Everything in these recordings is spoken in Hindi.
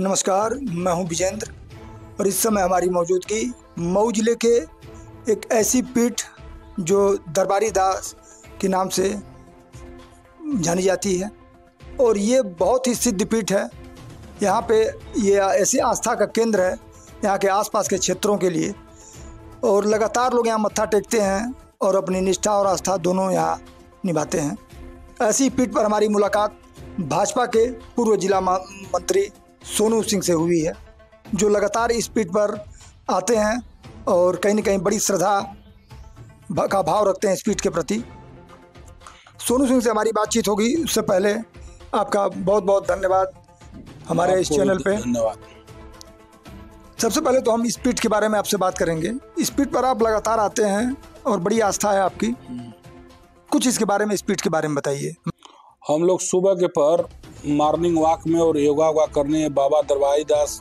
नमस्कार, मैं हूं विजेंद्र और इस समय हमारी मौजूदगी मऊ जिले के एक ऐसी पीठ जो दरबारी दास के नाम से जानी जाती है और ये बहुत ही सिद्ध पीठ है। यहाँ पे ये ऐसी आस्था का केंद्र है यहाँ के आसपास के क्षेत्रों के लिए और लगातार लोग यहाँ मत्था टेकते हैं और अपनी निष्ठा और आस्था दोनों यहाँ निभाते हैं। ऐसी पीठ पर हमारी मुलाकात भाजपा के पूर्व जिला मंत्री सोनू सिंह से हुई है, जो लगातार इस पीठ पर आते हैं और कहीं न कहीं बड़ी श्रद्धा का भाव रखते हैं इस पीठ के प्रति। सोनू सिंह से हमारी बातचीत होगी, उससे पहले आपका बहुत बहुत धन्यवाद हमारे इस चैनल पे। धन्यवाद। सबसे पहले तो हम इस पीठ के बारे में आपसे बात करेंगे। इस पीठ पर आप लगातार आते हैं और बड़ी आस्था है आपकी, कुछ इसके बारे में, इस पीठ के बारे में बताइए। हम लोग सुबह के पर मॉर्निंग वॉक में और योगा करने बाबा दरबारी दास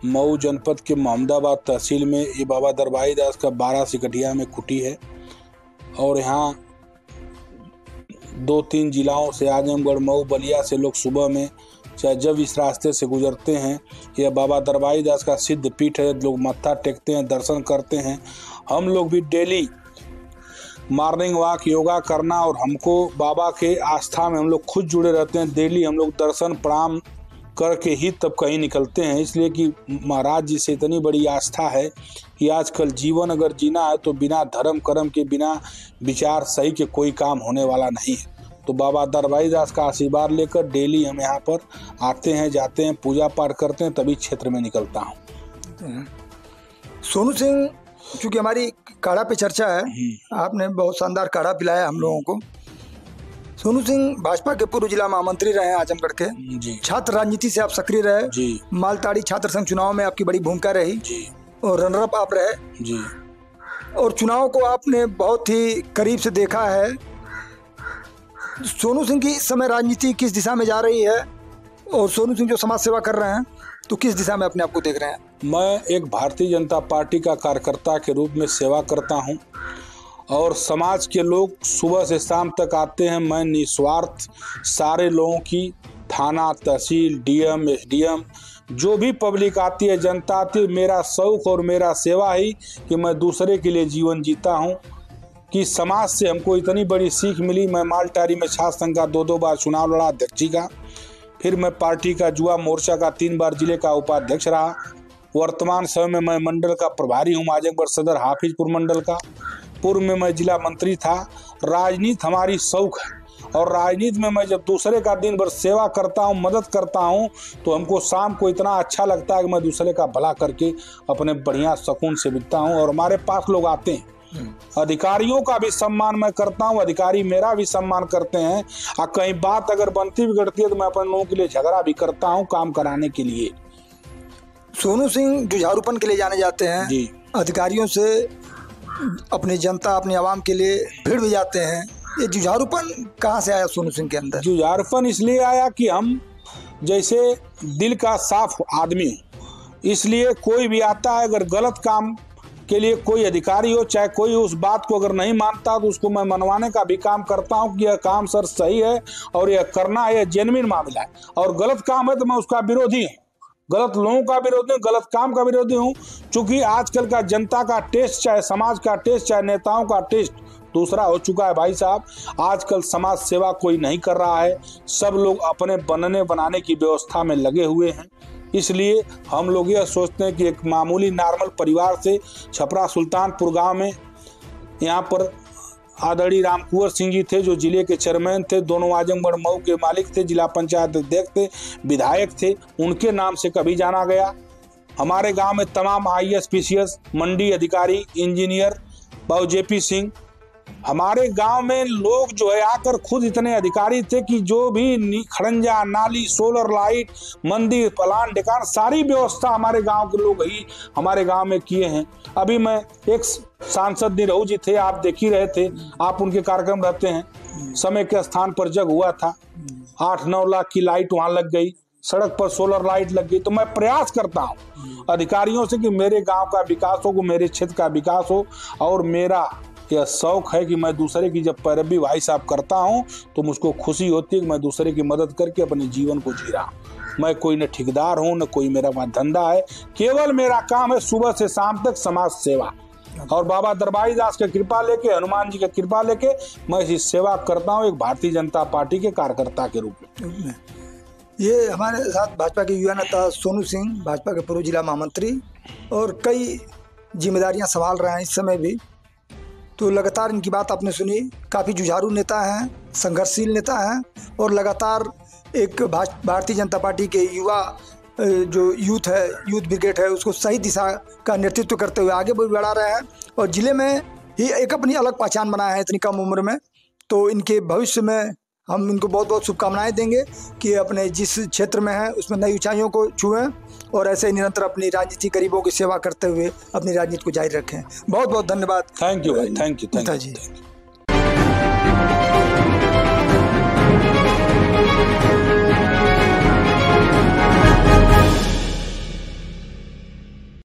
मऊ जनपद के मोहम्मदाबाद तहसील में ये बाबा दरबारी दास का 12 सिकटिया में कुटी है और यहाँ 2-3 जिलाओं से आजमगढ़, मऊ, बलिया से लोग सुबह में चाहे जब इस रास्ते से गुजरते हैं, यह बाबा दरबारी दास का सिद्ध पीठ है। लोग मत्था टेकते हैं, दर्शन करते हैं। हम लोग भी डेली मॉर्निंग वॉक योगा करना और हमको बाबा के आस्था में हम लोग खुद जुड़े रहते हैं। डेली हम लोग दर्शन प्रणाम करके ही तब कहीं निकलते हैं, इसलिए कि महाराज जी से इतनी बड़ी आस्था है कि आजकल जीवन अगर जीना है तो बिना धर्म कर्म के, बिना विचार सही के कोई काम होने वाला नहीं है। तो बाबा दरबारी दास का आशीर्वाद लेकर डेली हम यहाँ पर आते हैं, जाते हैं, पूजा पाठ करते हैं, तभी क्षेत्र में निकलता हूँ। सोनू सिंह, चूँकि हमारी काढ़ा पे चर्चा है, आपने बहुत शानदार काढ़ा पिलाया हम लोगों को। सोनू सिंह भाजपा के पूर्व जिला महामंत्री रहे हैं आजमगढ़ के जी। छात्र राजनीति से आप सक्रिय रहे जी। मालताड़ी छात्र संघ चुनाव में आपकी बड़ी भूमिका रही जी। और रनर अप आप रहे जी। और चुनाव को आपने बहुत ही करीब से देखा है। सोनू सिंह की इस समय राजनीति किस दिशा में जा रही है और सोनू सिंह जो समाज सेवा कर रहे हैं तो किस दिशा में अपने आप को देख रहे हैं? मैं एक भारतीय जनता पार्टी का कार्यकर्ता के रूप में सेवा करता हूं और समाज के लोग सुबह से शाम तक आते हैं। मैं निस्वार्थ सारे लोगों की, थाना, तहसील, डीएम, एसडीएम, जो भी पब्लिक आती है, जनता आती है, मेरा शौक और मेरा सेवा ही कि मैं दूसरे के लिए जीवन जीता हूं। कि समाज से हमको इतनी बड़ी सीख मिली। मैं मालटारी में छात्र संघ का 2 बार चुनाव लड़ा, अध्यक्षी का, फिर मैं पार्टी का युवा मोर्चा का 3 बार जिले का उपाध्यक्ष रहा। वर्तमान समय में मैं मंडल का प्रभारी हूँ, आजमगढ़ सदर हाफिजपुर मंडल का। पूर्व में मैं जिला मंत्री था। राजनीति हमारी शौक है और राजनीति में मैं जब दूसरे का दिन भर सेवा करता हूँ, मदद करता हूँ, तो हमको शाम को इतना अच्छा लगता है कि मैं दूसरे का भला करके अपने बढ़िया सुकून से बिता हूँ। और हमारे पास लोग आते हैं, अधिकारियों का भी सम्मान मैं करता हूं, अधिकारी मेरा भी सम्मान करते हैं। और कहीं बात अगर बनती बिगड़ती है तो मैं अपने लोगों के लिए झगड़ा भी करता हूं काम कराने के लिए। सोनू सिंह जुझारूपन के लिए जाने जाते हैं जी। अधिकारियों से अपनी जनता, अपनी आवाम के लिए भीड़ भी जाते हैं। ये जुझारूपन कहाँ से आया सोनू सिंह के अंदर? जुझारूपन इसलिए आया कि हम जैसे दिल का साफ आदमी हूँ, इसलिए कोई भी आता है, अगर गलत काम के लिए कोई अधिकारी हो, चाहे कोई उस बात को अगर नहीं मानता तो उसको मैं मनवाने का भी काम करता हूं कि यह काम सर सही है और यह करना है, जेन्युइन मामला है। और गलत काम है तो मैं उसका विरोधी हूं, गलत लोगों का विरोधी हूं, गलत काम का विरोधी हूं। चूंकि आजकल का जनता का टेस्ट, चाहे समाज का टेस्ट, चाहे नेताओं का टेस्ट दूसरा हो चुका है भाई साहब। आजकल समाज सेवा कोई नहीं कर रहा है, सब लोग अपने बनने बनाने की व्यवस्था में लगे हुए हैं। इसलिए हम लोग यह सोचते हैं कि एक मामूली नॉर्मल परिवार से छपरा सुल्तानपुर गांव में, यहाँ पर आदरणीय राम कुंवर सिंह जी थे जो जिले के चेयरमैन थे, दोनों आजमगढ़ मऊ के मालिक थे, जिला पंचायत अध्यक्ष थे, विधायक थे, उनके नाम से कभी जाना गया। हमारे गांव में तमाम IAS, PCS, मंडी अधिकारी, इंजीनियर बाबू JP सिंह, हमारे गांव में लोग जो है आकर खुद इतने अधिकारी थे कि जो भी खड़ंजा, नाली, सोलर लाइट, मंदिर, पलान, डेकान, सारी व्यवस्था हमारे गांव के लोग ही हमारे गांव में किए हैं। अभी मैं एक सांसद निरहू जी थे, आप देख ही रहे थे, आप उनके कार्यक्रम रहते हैं, समय के स्थान पर जग हुआ था, 8-9 लाख की लाइट वहां लग गई, सड़क पर सोलर लाइट लग गई। तो मैं प्रयास करता हूं अधिकारियों से कि मेरे गांव का विकास हो, मेरे क्षेत्र का विकास हो। और मेरा यह शौक है कि मैं दूसरे की जब पैरवी भाई साहब करता हूं तो मुझको खुशी होती है कि मैं दूसरे की मदद करके अपने जीवन को जी रहा हूं। मैं कोई न ठेकेदार हूँ, न कोई मेरा वहाँ धंधा है। केवल मेरा काम है सुबह से शाम तक समाज सेवा, और बाबा दरबारी दास की कृपा लेके, हनुमान जी की कृपा लेके मैं इसी सेवा करता हूँ एक भारतीय जनता पार्टी के कार्यकर्ता के रूप में। ये हमारे साथ भाजपा के युवा नेता सोनू सिंह, भाजपा के पूर्व जिला महामंत्री, और कई जिम्मेदारियां संभाल रहे हैं इस समय भी। तो लगातार इनकी बात आपने सुनी, काफ़ी जुझारू नेता हैं, संघर्षशील नेता हैं, और लगातार एक भारतीय जनता पार्टी के युवा जो यूथ है, यूथ ब्रिगेड है, उसको सही दिशा का नेतृत्व करते हुए आगे भी बढ़ा रहे हैं, और ज़िले में ही एक अपनी अलग पहचान बनाया है इतनी कम उम्र में। तो इनके भविष्य में हम इनको बहुत बहुत शुभकामनाएं देंगे कि अपने जिस क्षेत्र में है उसमें नई ऊंचाइयों को छुएं, और ऐसे ही निरंतर अपनी राजनीति, गरीबों की सेवा करते हुए अपनी राजनीति को जारी रखें। बहुत बहुत धन्यवाद। थैंक यू भाई, थैंक यू जी।